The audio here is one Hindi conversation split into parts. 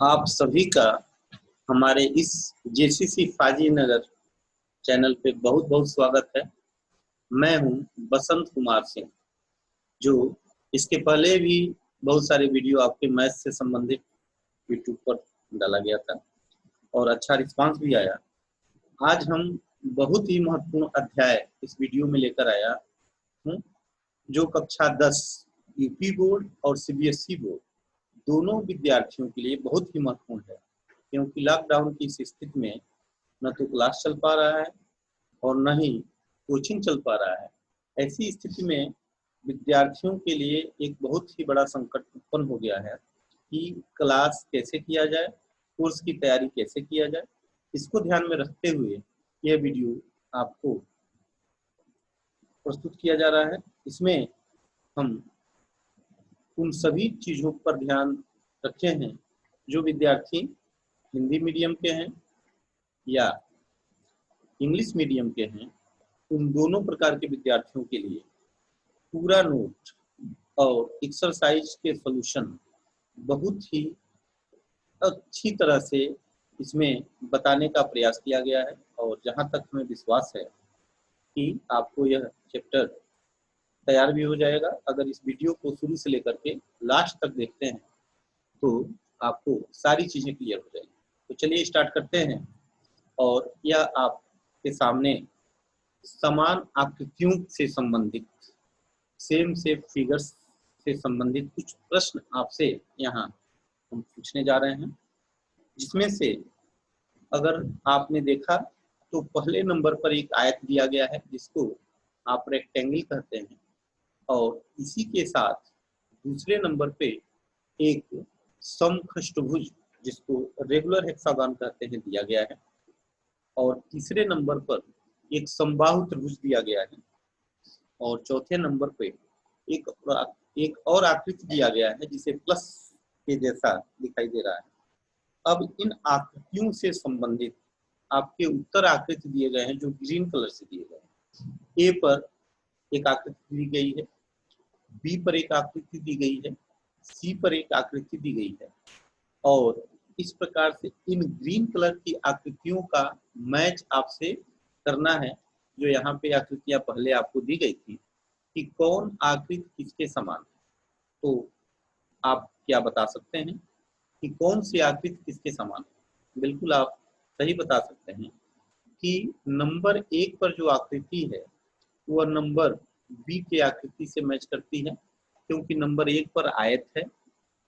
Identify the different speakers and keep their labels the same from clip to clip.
Speaker 1: आप सभी का हमारे इस जेसीसी फाजी नगर चैनल पे बहुत बहुत स्वागत है। मैं हूं बसंत कुमार सिंह, जो इसके पहले भी बहुत सारे वीडियो आपके मैथ से संबंधित यूट्यूब पर डाला गया था और अच्छा रिस्पांस भी आया। आज हम बहुत ही महत्वपूर्ण अध्याय इस वीडियो में लेकर आया हूं, जो कक्षा 10 यूपी बोर्ड और सीबीएसई बोर्ड दोनों विद्यार्थियों के लिए बहुत ही महत्वपूर्ण है, क्योंकि लॉकडाउन की इस स्थिति में न तो क्लास चल पा रहा है और न ही कोचिंग चल पा रहा है। ऐसी स्थिति में विद्यार्थियों के लिए एक बहुत ही बड़ा संकट उत्पन्न हो गया है कि क्लास कैसे किया जाए, कोर्स की तैयारी कैसे किया जाए। इसको ध्यान में रखते हुए यह वीडियो आपको प्रस्तुत किया जा रहा है। इसमें हम उन सभी चीज़ों पर ध्यान रखे हैं जो विद्यार्थी हिंदी मीडियम के हैं या इंग्लिश मीडियम के हैं। उन दोनों प्रकार के विद्यार्थियों के लिए पूरा नोट और एक्सरसाइज के सॉल्यूशन बहुत ही अच्छी तरह से इसमें बताने का प्रयास किया गया है, और जहां तक हमें विश्वास है कि आपको यह चैप्टर तैयार भी हो जाएगा। अगर इस वीडियो को शुरू से लेकर के लास्ट तक देखते हैं तो आपको सारी चीज़ें क्लियर हो जाएंगी। तो चलिए स्टार्ट करते हैं। और यह आपके सामने समान आकृतियों से संबंधित, सेम शेप फिगर्स से संबंधित कुछ प्रश्न आपसे यहाँ हम पूछने जा रहे हैं, जिसमें से अगर आपने देखा तो पहले नंबर पर एक आयत दिया गया है जिसको आप रेक्टेंगल कहते हैं, और इसी के साथ दूसरे नंबर पे एक समखष्टभुज जिसको रेगुलर हेक्सागन कहते हैं दिया गया है, और तीसरे नंबर पर एक समबाहु त्रिभुज दिया गया है, और चौथे नंबर पे एक और आकृति दिया गया है जिसे प्लस के जैसा दिखाई दे रहा है। अब इन आकृतियों से संबंधित आपके उत्तर आकृति दिए गए हैं जो ग्रीन कलर से दिए गए हैं। ए पर एक आकृति दी गई है, बी पर एक आकृति दी गई है, सी पर एक आकृति दी गई है, और इस प्रकार से इन ग्रीन कलर की आकृतियों का मैच आपसे करना है। जो यहाँ पे आकृतियां पहले आपको दी गई थी कि कौन आकृति किसके समान है, तो आप क्या बता सकते हैं कि कौन सी आकृति किसके समान है? बिल्कुल आप सही बता सकते हैं कि नंबर 1 पर जो आकृति है वह नंबर बी के आकृति से मैच करती है, क्योंकि नंबर 1 पर आयत है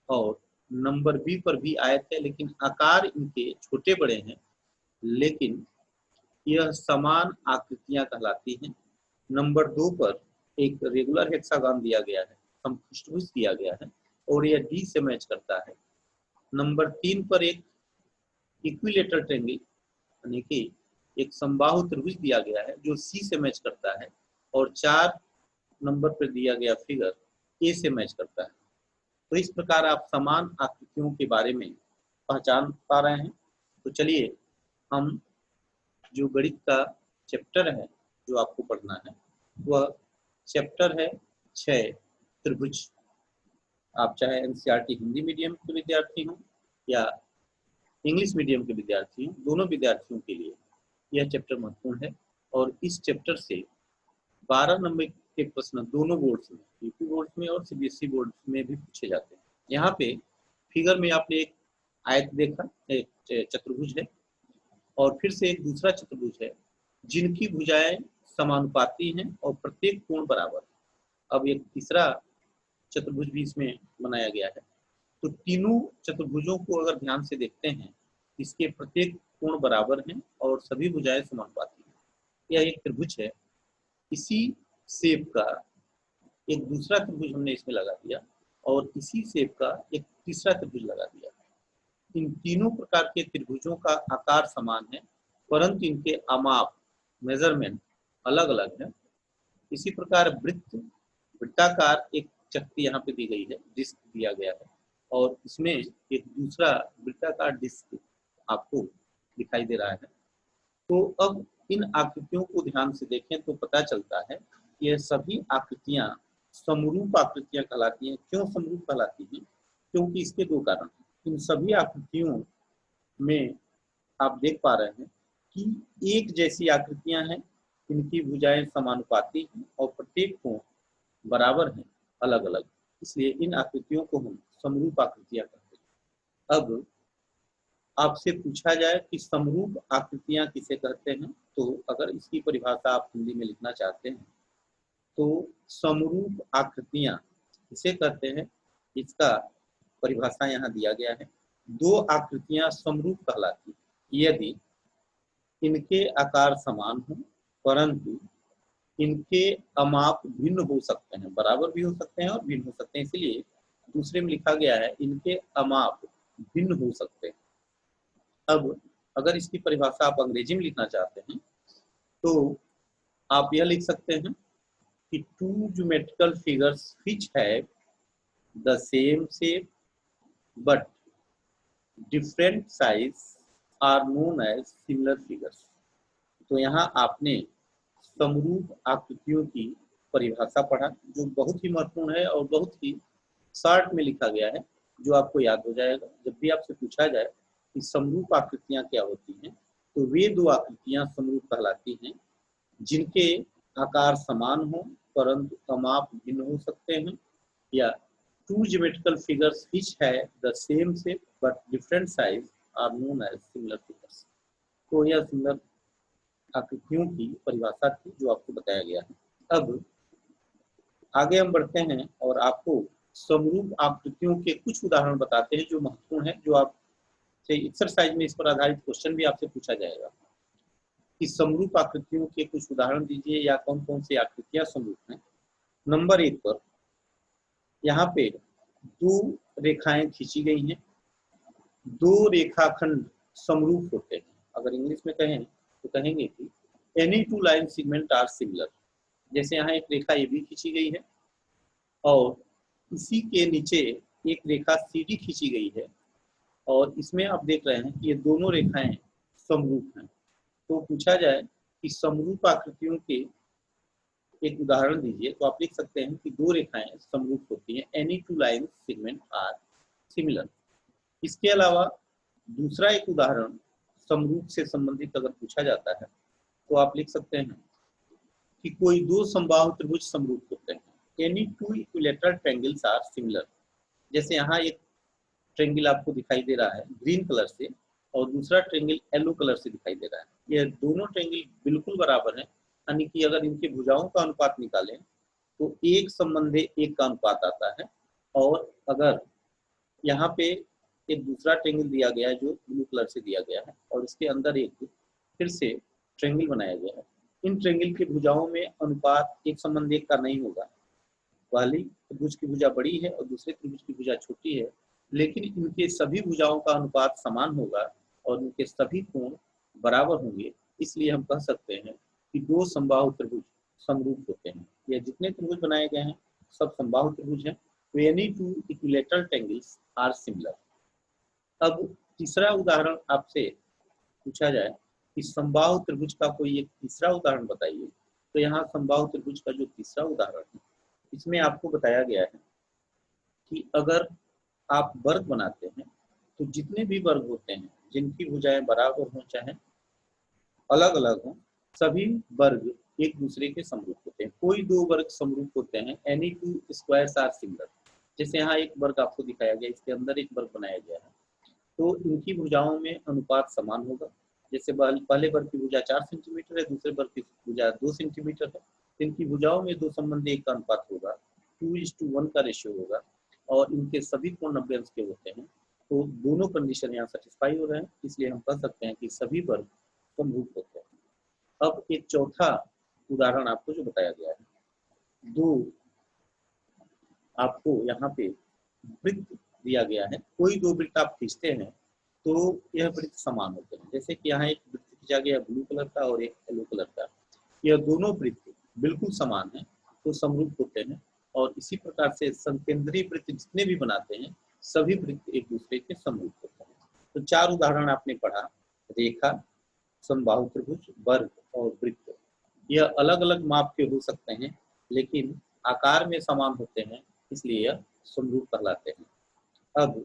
Speaker 1: और नंबर बी पर भी आयत है, लेकिन आकार इनके छोटे बड़े हैं, लेकिन यह समान आकृतियां कहलाती हैं। नंबर 2 पर एक रेगुलर हेक्सागन दिया गया है, समखष्टभुज दिया गया है, और यह डी से मैच करता है। नंबर 3 पर एक इक्विलेटरल ट्रायंगल यानी कि एक समबाहु त्रिभुज दिया गया है जो सी से मैच करता है, और 4 नंबर पर दिया गया फिगर ए से मैच करता है। तो इस प्रकार आप समान आकृतियों के बारे में पहचान पा रहे हैं। तो चलिए हम जो गणित का चैप्टर है जो आपको पढ़ना है वह चैप्टर है 6 त्रिभुज। आप चाहे एनसीईआरटी हिंदी मीडियम के विद्यार्थी हों या इंग्लिश मीडियम के विद्यार्थी हों, दोनों विद्यार्थियों के लिए यह चैप्टर महत्वपूर्ण है। और इस चैप्टर से 12 नंबर के प्रश्न दोनों बोर्ड्स में, यूपी बोर्ड में और सीबीएसई बोर्ड में भी पूछे जाते हैं। यहाँ पे फिगर में आपने एक आयत देखा, एक चतुर्भुज है, और फिर से एक दूसरा चतुर्भुज है जिनकी भुजाएं समानुपाती हैं और प्रत्येक कोण बराबर है। अब एक तीसरा चतुर्भुज भी इसमें बनाया गया है। तो तीनों चतुर्भुजों को अगर ध्यान से देखते हैं, इसके प्रत्येक कोण बराबर हैं और सभी भुजाएं समानुपाती हैं। यह एक त्रिभुज है। इसी शेप का एक दूसरा त्रिभुज हमने इसमें लगा दिया, और इसी शेप का एक तीसरा त्रिभुज लगा दिया। इन तीनों प्रकार के त्रिभुजों का आकार समान है, परंतु इनके अमाप, मेजरमेंट अलग अलग है। इसी प्रकार वृत्ताकार एक चक्ति यहाँ पे दी गई है, डिस्क दिया गया है, और इसमें एक दूसरा वृत्ताकार डिस्क आपको दिखाई दे रहा है। तो अब इन आकृतियों को ध्यान से देखें तो पता चलता है कि यह सभी आकृतियां समरूप आकृतियां कहलाती हैं। क्यों समरूप कहलाती हैं? क्योंकि इसके दो कारण हैं। इन सभी आकृतियों में आप देख पा रहे हैं कि एक जैसी आकृतियां हैं, इनकी भुजाएं समानुपाती हैं और प्रत्येक कोण बराबर हैं, अलग अलग। इसलिए इन आकृतियों को हम समरूप आकृतियां कहते हैं। अब आपसे पूछा जाए कि समरूप आकृतियां किसे कहते हैं, तो अगर इसकी परिभाषा आप हिंदी में लिखना चाहते हैं तो समरूप आकृतियां किसे कहते हैं, इसका परिभाषा यहाँ दिया गया है। दो आकृतियां समरूप कहलाती हैं यदि इनके आकार समान हो परंतु इनके अमाप भिन्न हो सकते हैं, बराबर भी हो सकते हैं और भिन्न हो सकते हैं। इसलिए दूसरे में लिखा गया है इनके अमाप भिन्न हो सकते हैं। अब अगर इसकी परिभाषा आप अंग्रेजी में लिखना चाहते हैं तो आप यह लिख सकते हैं कि two geometrical figures which have the same shape but different size are known as similar figures। तो यहाँ आपने समरूप आकृतियों की परिभाषा पढ़ा, जो बहुत ही महत्वपूर्ण है और बहुत ही शॉर्ट में लिखा गया है, जो आपको याद हो जाएगा। जब भी आपसे पूछा जाए कि समरूप आकृतियां क्या होती हैं, तो वे दो आकृतियां समरूप कहलाती हैं जिनके आकार समान हो परंतु अमाप भिन्न हो सकते हैं, या two geometrical figures which have the same shape but different size are known as similar figures। तो यह सिमिलर आकृतियों की परिभाषा थी जो आपको बताया गया है। अब आगे हम बढ़ते हैं और आपको समरूप आकृतियों के कुछ उदाहरण बताते हैं जो महत्वपूर्ण है, जो आपसे एक्सरसाइज में इस पर आधारित क्वेश्चन भी आपसे पूछा जाएगा कि समरूप आकृतियों के कुछ उदाहरण दीजिए या कौन कौन सी आकृतियां समरूप हैं। नंबर 1 पर यहाँ पे दो रेखाएं खींची गई हैं, दो रेखाखंड समरूप होते हैं। अगर इंग्लिश में कहें तो कहेंगे कि any two line segment are similar. जैसे यहाँ एक रेखा ए बी खींची गई है और इसी के नीचे एक रेखा सी डी खींची गई है और इसमें आप देख रहे हैं कि ये दोनों रेखाएं समरूप हैं। तो पूछा जाए कि समरूप आकृतियों के एक उदाहरण दीजिए, तो आप लिख सकते हैं कि दो रेखाएं समरूप होती हैं, any two line segment are similar. इसके अलावा दूसरा एक उदाहरण समरूप से संबंधित अगर पूछा जाता है तो आप लिख सकते हैं कि कोई दो समबाहु त्रिभुज समरूप होते हैं, any two equilateral triangles are similar. जैसे यहाँ एक ट्रायंगल आपको दिखाई दे रहा है ग्रीन कलर से और दूसरा ट्रायंगल येलो कलर से दिखाई दे रहा है। ये दोनों ट्रायंगल बिल्कुल बराबर हैं, यानी कि अगर इनके भुजाओं का अनुपात निकालें तो एक संबंधे एक का अनुपात आता है। और अगर यहाँ पे एक दूसरा ट्रायंगल दिया गया है जो ब्लू कलर से दिया गया है और इसके अंदर एक फिर से ट्रायंगल बनाया गया है, इन ट्रायंगल के भुजाओं में अनुपात एक संबंध एक का नहीं होगा। पहली त्रिभुज की भुजा बड़ी है और दूसरे त्रिभुज की भुजा छोटी है, लेकिन इनके सभी भुजाओं का अनुपात समान होगा और इनके सभी कोण बराबर होंगे। इसलिए हम कह सकते हैं कि दो समबाहु त्रिभुज समरूप होते हैं। ये जितने त्रिभुज बनाए गए हैं सब समबाहु त्रिभुज हैं। Any two equilateral triangles are similar. अब तीसरा उदाहरण आपसे पूछा जाए कि समबाहु त्रिभुज का कोई एक तीसरा उदाहरण बताइए, तो यहाँ समबाहु त्रिभुज का जो तीसरा उदाहरण है इसमें आपको बताया गया है कि अगर आप वर्ग बनाते हैं तो जितने भी वर्ग होते हैं जिनकी भुजाएं बराबर हों चाहे अलग अलग हों, सभी वर्ग एक दूसरे के समरूप होते हैं। कोई दो वर्ग समरूप होते हैं, any two squares are similar. जैसे यहाँ एक वर्ग आपको दिखाया गया, इसके अंदर एक वर्ग बनाया गया है, तो इनकी भुजाओं में अनुपात समान होगा। जैसे पहले वर्ग की भुजा 4 सेंटीमीटर है, दूसरे वर्ग की भुजा 2 सेंटीमीटर है, इनकी भुजाओं में दो संबंधी एक का अनुपात होगा, 2:1 का रेशियो होगा और इनके सभी कोण 90 अंश के होते हैं। तो दोनों कंडीशन यहाँ सेटिस्फाई हो रहे हैं, इसलिए हम कह सकते हैं कि सभी वर्ग समरूप होते हैं। अब एक चौथा उदाहरण आपको जो बताया गया है, दो आपको यहाँ पे वृत्त दिया गया है, कोई दो वृत्त आप खींचते हैं तो यह वृत्त समान होते हैं। जैसे कि यहाँ एक वृत्त खींचा गया ब्लू कलर का और एक येलो कलर का, यह दोनों वृत्त बिल्कुल समान है तो समरूप होते हैं। और इसी प्रकार से संकेंद्रीय वृत्त जितने भी बनाते हैं सभी वृत्त एक दूसरे के समरूप होते हैं। तो 4 उदाहरण आपने पढ़ा, रेखा, समबाहु त्रिभुज, वर्ग और वृत्त। यह अलग अलग माप के हो सकते हैं लेकिन आकार में समान होते हैं, इसलिए यह समरूप कहलाते हैं। अब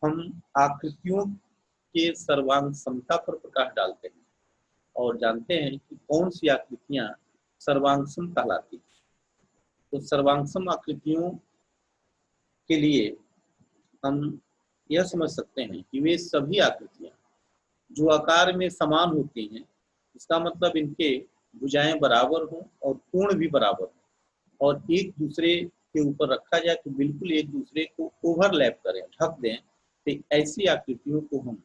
Speaker 1: हम आकृतियों के सर्वांग समता पर प्रकाश डालते हैं और जानते हैं कि कौन सी आकृतियां सर्वांगसम कहलाती हैं। तो सर्वांगसम आकृतियों के लिए हम यह समझ सकते हैं कि वे सभी आकृतियां जो आकार में समान होती हैं, इसका मतलब इनके भुजाएं बराबर हों और कोण भी बराबर हों और एक दूसरे के ऊपर रखा जाए तो बिल्कुल एक दूसरे को ओवरलैप करें, ढक दें, तो ऐसी आकृतियों को हम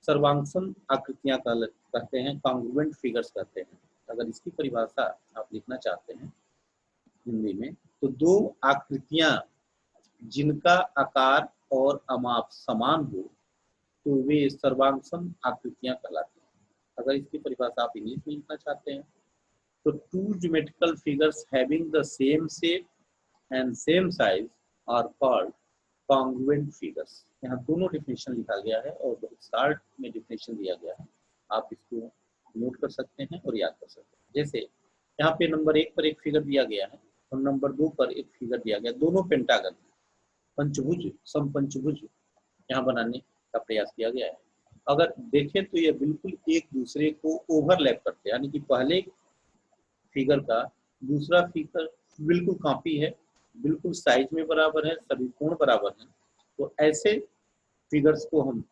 Speaker 1: सर्वांगसम आकृतियां कहते हैं, कॉन्ग्रुएंट फिगर्स कहते हैं। अगर इसकी परिभाषा आप लिखना चाहते हैं हिंदी में, तो दो आकृतियां जिनका आकार और अमाप समान हो तो वे सर्वांगसम आकृतियां कहलाती हैं। अगर इसकी परिभाषा आप इंग्लिश में लिखना चाहते हैं तो two geometrical figures having the same shape and same size are called congruent figures. यहाँ दोनों डिफिनेशन लिखा गया है और बहुत शार्ट में डिफिनेशन दिया गया है, आप इसको नोट कर सकते हैं और याद कर सकते हैं। जैसे यहाँ पे नंबर 1 पर एक फिगर दिया गया है और नंबर 2 पर एक फिगर दिया गया, दोनों पेंटागन पंचभुज समपंचभुज यहाँ बनाने का प्रयास किया गया है। अगर देखें तो ये बिल्कुल एक दूसरे को ओवरलैप करते हैं, यानी कि पहले फिगर का दूसरा फिगर बिल्कुल कॉपी है, बिल्कुल साइज में बराबर है, सभी कोण बराबर हैं। तो ऐसे फिगर्स को हम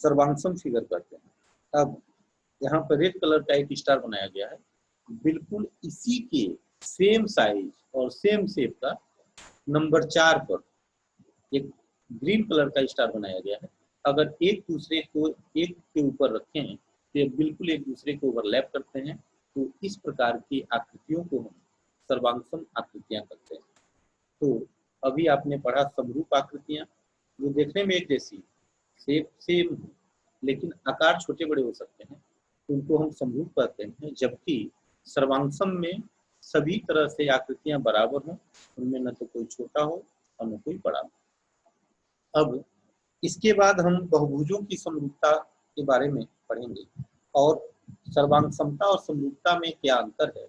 Speaker 1: सर्वांगसम फिगर कहते हैं। अब यहाँ पर रेड कलर का एक स्टार बनाया गया है, बिल्कुल इसी के सेम साइज और सेम शेप का नंबर 4 पर एक ग्रीन कलर का स्टार बनाया गया है। अगर एक दूसरे को एक के ऊपर रखें तो ये बिल्कुल एक दूसरे को ओवरलैप करते हैं। तो इस प्रकार की आकृतियों को हम सर्वांगसम आकृतियां कहते हैं। तो अभी आपने पढ़ा समरूप आकृतियां, जो देखने में एक जैसी शेप सेम हो लेकिन आकार छोटे बड़े हो सकते हैं, उनको हम समरूप कहते हैं। जबकि सर्वांगसम में सभी तरह से आकृतियां बराबर हों, उनमें न तो कोई छोटा हो और न कोई बड़ा हो। अब इसके बाद हम बहुभुजों की समरूपता के बारे में पढ़ेंगे और सर्वांगसमता और समरूपता में क्या अंतर है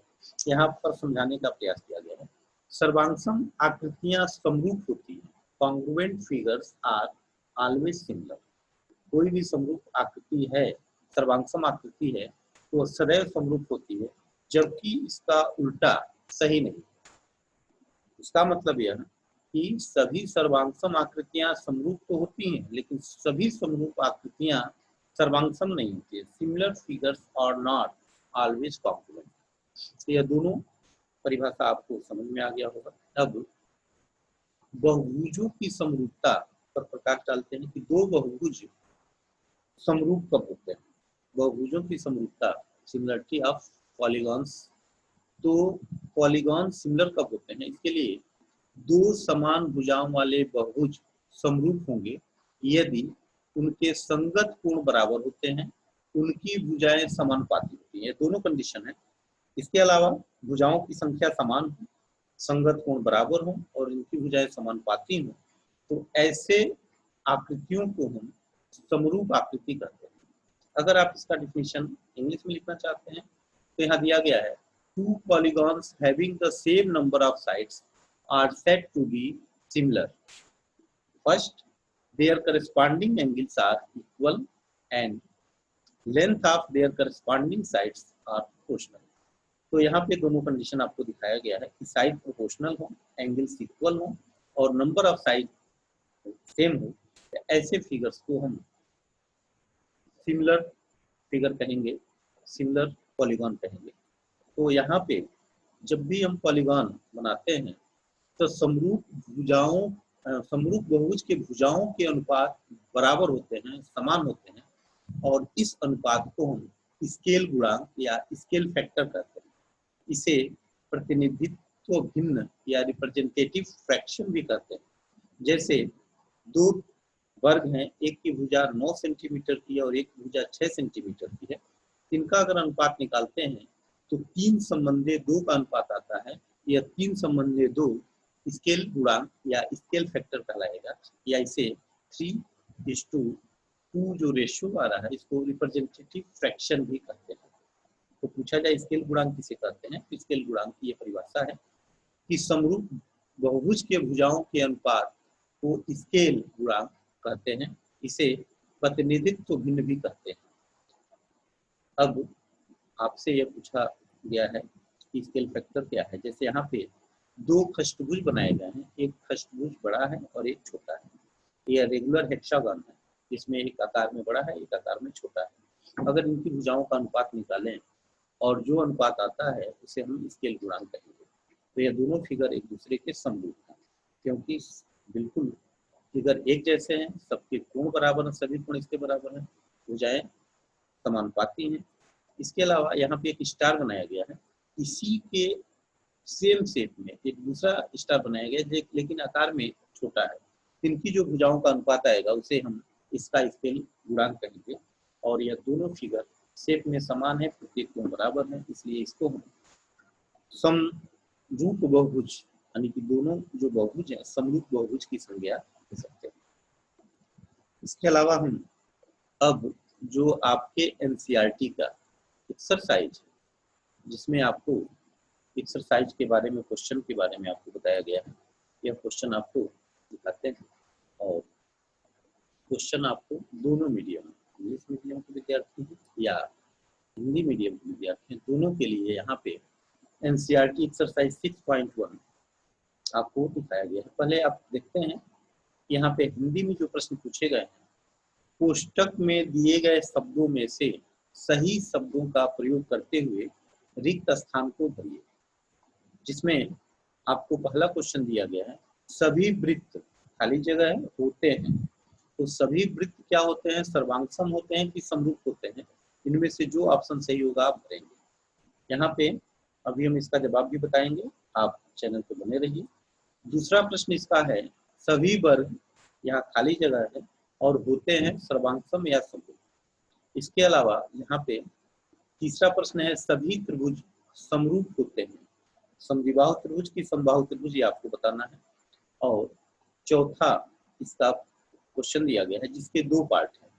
Speaker 1: यहाँ पर समझाने का प्रयास किया गया है। सर्वांगसम आकृतियां समरूप होती हैं, congruent figures are always similar. कोई भी समरूप आकृति है, सर्वांगसम आकृति है, तो सदैव समरूप होती है, जबकि इसका उल्टा सही नहीं। इसका मतलब यह है कि सभी सर्वांगसम आकृतियां समरूप तो होती हैं, लेकिन सभी समरूप आकृतियां सर्वांगसम नहीं होती है। Similar figures are not always congruent. तो यह दोनों परिभाषा आपको समझ में आ गया होगा। अब बहुभुजों की समरूपता पर प्रकाश डालते हैं कि दो बहुभुज समरूप कब होते हैं। बहुभुजों की समरूपता, सिमिलरिटी ऑफ पॉलीगॉन्स, तो पॉलीगॉन सिमिलर कब होते हैं, इसके लिए दो समान भुजाओं वाले बहुभुज समरूप होंगे यदि उनके संगत कोण बराबर होते हैं, उनकी भुजाएं समानुपाती होती हैं। ये दोनों कंडीशन है। इसके अलावा भुजाओं की संख्या समान हो, संगत कोण बराबर हो और इनकी भुजाएं समानुपाती हो, तो ऐसे आकृतियों को हम समरूप आकृति कहते हैं। अगर आप इसका डिफिनेशन इंग्लिश में लिखना चाहते हैं तो यहाँ दिया गया है, two polygons having the same number of sides are said to be similar. First, their corresponding angles are equal and length of their corresponding sides are proportional. तो यहाँ पे दोनों कंडीशन आपको दिखाया गया है कि साइड प्रोपोर्शनल हो, एंगल्स इक्वल हो और नंबर ऑफ साइड सेम हो। ऐसे फिगर्स को हम सिमिलर फिगर कहेंगे, सिमिलर पॉलीगॉन कहेंगे। तो यहाँ पे जब भी हम पॉलीगॉन बनाते हैं तो समरूप बहुभुज के भुजाओं के अनुपात बराबर होते हैं, समान होते हैं, और इस अनुपात को हम स्केल गुणांक या स्केल फैक्टर कहते हैं। इसे प्रतिनिधित्व भिन्न या रिप्रेजेंटेटिव फ्रैक्शन भी कहते हैं। जैसे दो वर्ग हैं, एक की भुजा 9 सेंटीमीटर की है और एक भुजा 6 सेंटीमीटर की है। इनका अगर अनुपात निकालते हैं तो 3/2 का अनुपात आता है। यह 3/2 स्केल गुणांक या स्केल फैक्टर कहलाएगा, या इसे 3:2 जो रेशियो आ रहा है, इसको रिप्रेजेंटेटिव फ्रैक्शन भी कहते हैं। तो पूछा जाए स्केल गुणांक किसे कहते हैं, तो स्केल गुणांक की यह परिभाषा है कि समरूप बहुभुज के भुजाओं के अनुपात को स्केल गुणांक कहते हैं, इसे प्रतिनिधित्व भिन्न भी कहते हैं। अब आपसे यह पूछा गया है कि स्केल फैक्टर क्या है। जैसे यहाँ पे दो खष्टभुज बनाए गए हैं, एक खष्टभुज बड़ा है और एक छोटा है। यह रेगुलर हेक्सागन है, इसमें एक आकार में बड़ा है, एक आकार में छोटा है। अगर इनकी भुजाओं का अनुपात निकालें और जो अनुपात आता है उसे हम स्केल गुणांक कहेंगे। तो यह दोनों फिगर एक दूसरे के समरूप हैं, क्योंकि बिल्कुल फिगर एक जैसे हैं, सबके कोण बराबर हैं, सभी कोण इसके बराबर हैं, भुजाएं समानुपाती हैं। इसके अलावा यहाँ पे एक स्टार बनाया गया है, इसी के सेम शेप में एक दूसरा स्टार बनाया गया है, लेकिन आकार में छोटा है। इनकी जो भुजाओं का अनुपात आएगा उसे हम इसका स्केल गुणांक कहेंगे। और यह दोनों फिगर शेप में समान है, प्रत्येक कोण बराबर है, इसलिए इसको हम समरूप बहुभुज, यानी कि दोनों जो बहुभुज है समरूप बहुभुज की संज्ञा दे सकते हैं। इसके अलावा हम अब जो आपके एनसीईआरटी का एक्सरसाइज, जिसमें आपको एक्सरसाइज के बारे में, क्वेश्चन के बारे में आपको बताया गया है, यह क्वेश्चन आपको दिखाते हैं। और क्वेश्चन आपको दोनों मीडियम, इंग्लिश मीडियम के विद्यार्थी हैं या हिंदी मीडियम के विद्यार्थी हैं, दोनों के लिए यहाँ पे एनसीईआरटी एक्सरसाइज 6.1 आपको दिखाया गया है। पहले आप देखते हैं यहाँ पे हिंदी में जो प्रश्न पूछे गए हैं, कोष्टक में दिए गए शब्दों में से सही शब्दों का प्रयोग करते हुए रिक्त स्थान को भरिए। जिसमें आपको पहला क्वेश्चन दिया गया है, सभी वृत्त खाली जगह है होते हैं। तो सभी वृत्त क्या होते हैं, सर्वांगसम होते हैं कि समरूप होते हैं? इनमें से जो ऑप्शन सही होगा आप भरेंगे। यहाँ पे अभी हम इसका जवाब भी बताएंगे, आप चैनल पे बने रहिए। दूसरा प्रश्न इसका है, सभी वर्ग यहाँ खाली जगह है और होते हैं सर्वांगसम या समरूप। इसके अलावा यहाँ पे तीसरा प्रश्न है, सभी त्रिभुज समरूप होते हैं। समद्विबाहु त्रिभुज की समबाहु त्रिभुज ये आपको बताना है। और चौथा इसका क्वेश्चन दिया गया है जिसके दो पार्ट हैं,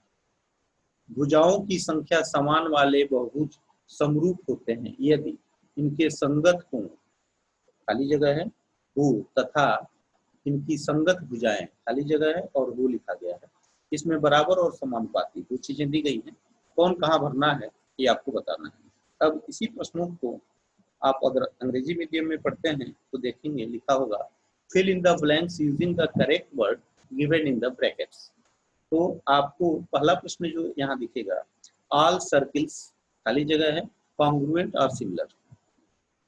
Speaker 1: भुजाओं की संख्या समान वाले बहुभुज समरूप होते हैं यदि इनके संगत कोण खाली जगह है हो तथा इनकी संगत भुजाएं खाली जगह है और वो लिखा गया है। इसमें बराबर और समानुपाती दो चीजें दी गई हैं, कौन कहाँ भरना है ये आपको बताना है। अब इसी प्रश्नों को आप अगर अंग्रेजी मीडियम में पढ़ते हैं तो देखेंगे लिखा होगा, fill in the blanks using the correct word given in the brackets. तो आपको पहला प्रश्न जो यहाँ दिखेगा, ऑल सर्किल्स खाली जगह है, कॉन्ग्रुएंट और सिमिलर।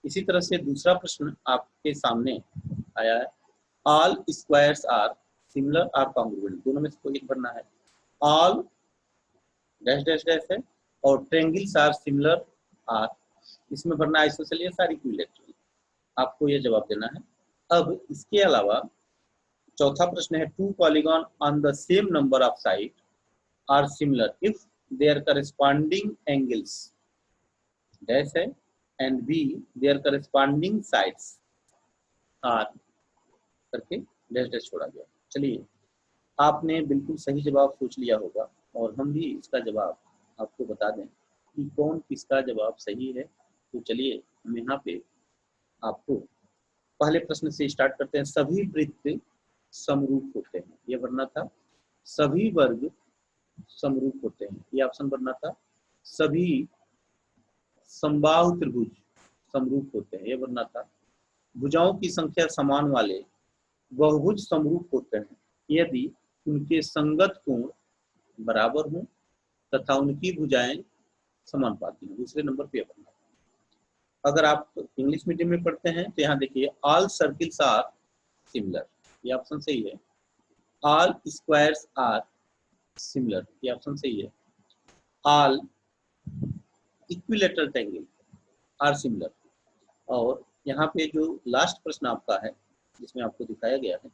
Speaker 1: इसी तरह से दूसरा प्रश्न आपके सामने आया है, ऑल स्क्वायर्स आर सिमिलर और कॉन्ग्रुएंट, दोनों में से कोई एक भरना है। ऑल डैश डैश डैश है और ट्रायंगल्स आर सिमिलर आर, इसमें भरना आइसोसेलेस आर इक्विलैटरल, आपको यह जवाब देना है। अब इसके अलावा चौथा प्रश्न है, two polygon on the same number of side are similar if their corresponding angles dash है and be their corresponding sides are करके डैश डैश छोड़ा गया। चलिए, आपने बिल्कुल सही जवाब सोच लिया होगा और हम भी इसका जवाब आपको बता दें कि कौन किसका जवाब सही है। तो चलिए हम यहाँ पे आपको पहले प्रश्न से स्टार्ट करते हैं, सभी वृत्त समरूप होते हैं, ये भरना था। सभी वर्ग समरूप होते हैं, ये ऑप्शन भरना था। सभी समबाहु त्रिभुज समरूप होते हैं, ये भरना था। भुजाओं की संख्या समान वाले बहुभुज समरूप होते हैं यदि उनके संगत कोण बराबर हों तथा उनकी भुजाएं समानुपाती हों, दूसरे नंबर पे भरना। अगर आप इंग्लिश मीडियम में पढ़ते हैं तो यहाँ देखिए, ऑल सर्किल्स आर सिमिलर, ये ऑप्शन सही है। ऑल स्क्वायर्स आर सिमिलर, ये ऑप्शन सही है। All equilateral triangle are similar. और यहाँ पे जो लास्ट प्रश्न आपका है जिसमें आपको दिखाया गया है,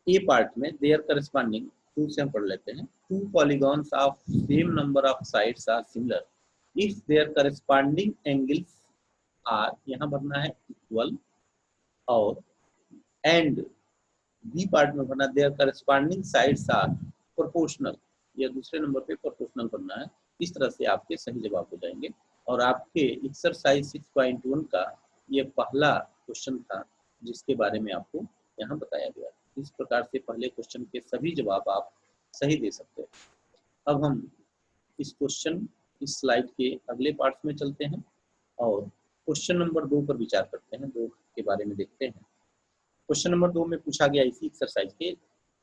Speaker 1: ए पार्ट में देयर करस्पॉन्डिंग, टू से हम पढ़ लेते हैं, two polygons of same number of sides are similar if their corresponding angles are, यहाँ भरना है इक्वल। और एंड बी पार्ट में भरना their corresponding sides are proportional, या दूसरे नंबर पे प्रोपोर्शनल भरना है। इस तरह से आपके सही जवाब हो जाएंगे। और आपके एक्सरसाइज 6.1 का ये पहला क्वेश्चन था जिसके बारे में आपको यहाँ बताया गया। इस प्रकार से पहले क्वेश्चन के सभी जवाब आप सही दे सकते हैं। अब हम इस स्लाइड के अगले पार्ट में चलते हैं और क्वेश्चन नंबर 2 पर विचार करते हैं, 2 के बारे में देखते हैं। क्वेश्चन नंबर 2 में पूछा गया इसी एक्सरसाइज के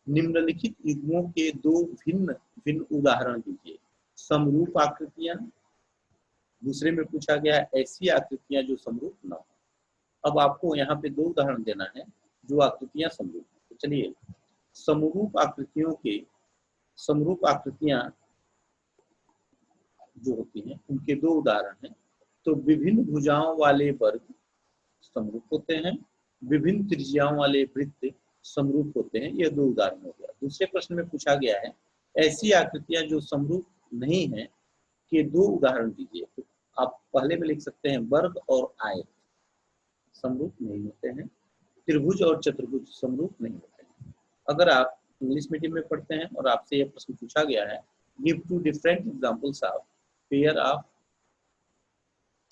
Speaker 1: निम्नलिखित युग्मों के 2 भिन्न भिन्न उदाहरण दीजिए। समरूप आकृतियां, दूसरे में पूछा गया ऐसी आकृतियां जो समरूप न हो। अब आपको यहाँ पे 2 उदाहरण देना है जो आकृतियां समरूप। तो चलिए, समरूप आकृतियां जो होती हैं उनके 2 उदाहरण हैं। तो विभिन्न भुजाओं वाले वर्ग समरूप होते हैं, विभिन्न त्रिज्याओं वाले वृत्त समरूप होते हैं। ये 2 उदाहरण हो गया। दूसरे प्रश्न में पूछा गया है ऐसी आकृतियां जो समरूप नहीं है के 2 उदाहरण दीजिए। तो आप पहले में लिख सकते हैं वर्ग और आयत समरूप नहीं होते हैं, त्रिभुज और चतुर्भुज समरूप नहीं होते हैं। अगर आप इंग्लिश मीडियम में पढ़ते हैं और आपसे यह प्रश्न पूछा गया है give 2 different examples of pair of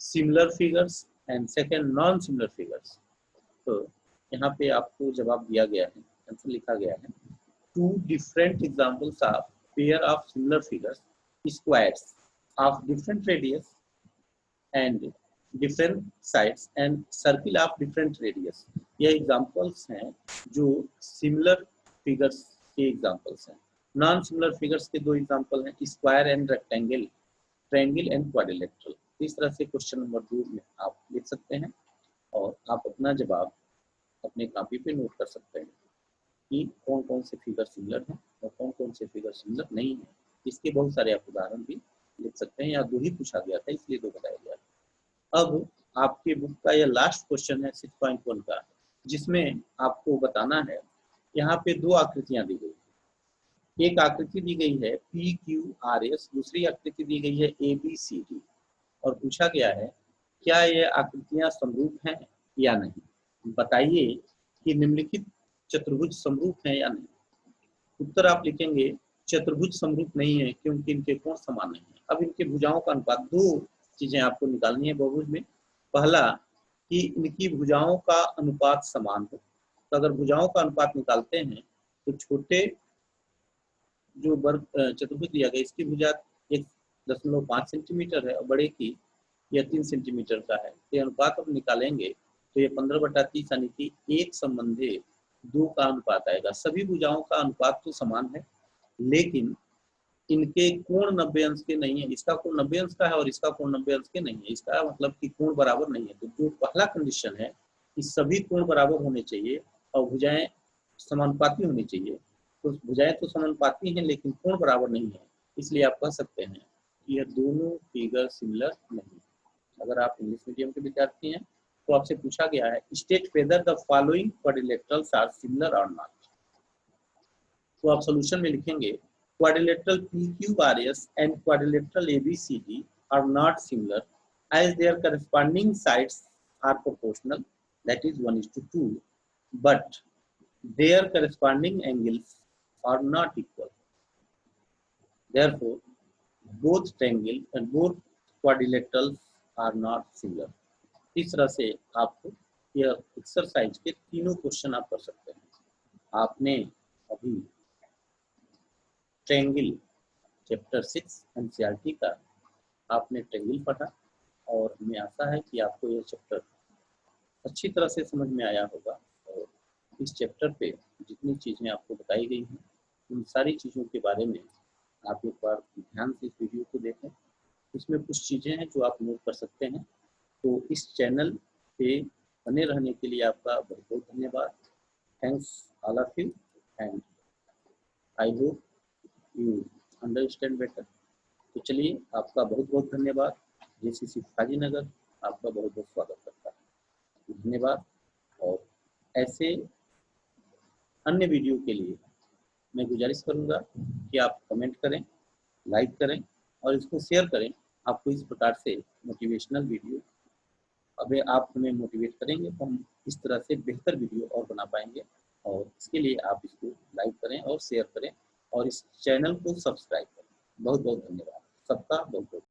Speaker 1: similar figures and second non similar figures, तो यहाँ पे आपको जवाब दिया गया है, आंसर लिखा गया है 2 different examples of pair of similar figures squares of different radius and different sides and circle of different radius। ये एग्जांपल्स हैं जो सिमिलर फिगर्स के एग्जांपल्स हैं। नॉन सिमिलर फिगर्स के 2 एग्जांपल हैं square and rectangle, triangle and quadrilateral. इस तरह से क्वेश्चन नंबर 2 में आप लिख सकते हैं और आप अपना जवाब अपने कॉपी पे नोट कर सकते हैं कि कौन कौन से फिगर सिमिलर हैं और कौन कौन से फिगर सिमिलर नहीं है। इसके बहुत सारे आप उदाहरण भी लिख सकते हैं। या 2 ही पूछा गया था इसलिए 2 बताया गया। अब आपके बुक का यह लास्ट क्वेश्चन है 6.1 का, जिसमें आपको बताना है यहाँ पे 2 आकृतियां दी गई। एक आकृति दी गई है PQRS, दूसरी आकृति दी गई है ABCD और पूछा गया है क्या यह आकृतियां समरूप हैं या नहीं। बताइए कि निम्नलिखित चतुर्भुज समरूप हैं या नहीं। उत्तर आप लिखेंगे चतुर्भुज समरूप नहीं है क्योंकि इनके कोण समान नहीं है। अब इनके भुजाओं का अनुपात, 2 चीजें आपको निकालनी है बहुभुज में। पहला कि इनकी भुजाओं का अनुपात समान हो। तो अगर भुजाओं का अनुपात निकालते हैं तो छोटे जो वर्ग चतुर्भुज दिया गया इसकी भुजा 1.5 सेंटीमीटर है और बड़े की यह 3 सेंटीमीटर का है। ये अनुपात अब निकालेंगे तो ये 15/30 यानी कि 1 संबंधी 2 का अनुपात आएगा। सभी भुजाओं का अनुपात तो समान है लेकिन इनके कोण 90 अंश के नहीं है। इसका कोण 90 अंश का है और इसका कोण 90 अंश के नहीं है। इसका मतलब कि कोण बराबर नहीं है। तो जो पहला कंडीशन है कि सभी कोण बराबर होने चाहिए और भुजाएं समानुपाती होनी चाहिए। तो भुजाएं तो समानुपाती हैं लेकिन कोण बराबर नहीं है, इसलिए आप कह सकते हैं कि यह दोनों फिगर सिमिलर नहीं। अगर आप इंग्लिश मीडियम के विद्यार्थी हैं तो आपसे पूछा गया है state whether the following quadrilaterals are similar और नॉट। तो आप सॉल्यूशन में लिखेंगे quadrilateral PQRS and quadrilateral ABCD are not similar as their corresponding sides are proportional, that is 1:2, but their corresponding angles are not equal. Therefore, both triangle and both quadrilaterals are not similar। इस तरह से आपको यह एक्सरसाइज के तीनों क्वेश्चन आप कर सकते हैं। आपने अभी ट्रायंगल चैप्टर 6 NCERT का आपने ट्रायंगल पढ़ा और हमें आशा है कि आपको यह चैप्टर अच्छी तरह से समझ में आया होगा। और इस चैप्टर पे जितनी चीज़ें आपको बताई गई हैं उन सारी चीज़ों के बारे में आप एक बार ध्यान से इस वीडियो को देखें। इसमें कुछ चीज़ें हैं जो आप नोट कर सकते हैं। तो इस चैनल पे बने रहने के लिए आपका बहुत बहुत धन्यवाद। Thanks all of you and I hope you understand better. तो चलिए, आपका बहुत बहुत धन्यवाद। JCC फाजीनगर आपका बहुत बहुत स्वागत करता है। धन्यवाद। और ऐसे अन्य वीडियो के लिए मैं गुजारिश करूंगा कि आप कमेंट करें, लाइक करें और इसको शेयर करें। आपको इस प्रकार से मोटिवेशनल वीडियो, अगर आप हमें मोटिवेट करेंगे तो हम इस तरह से बेहतर वीडियो और बना पाएंगे। और इसके लिए आप इसको लाइक करें और शेयर करें और इस चैनल को सब्सक्राइब करें। बहुत बहुत धन्यवाद सबका, बहुत बहुत।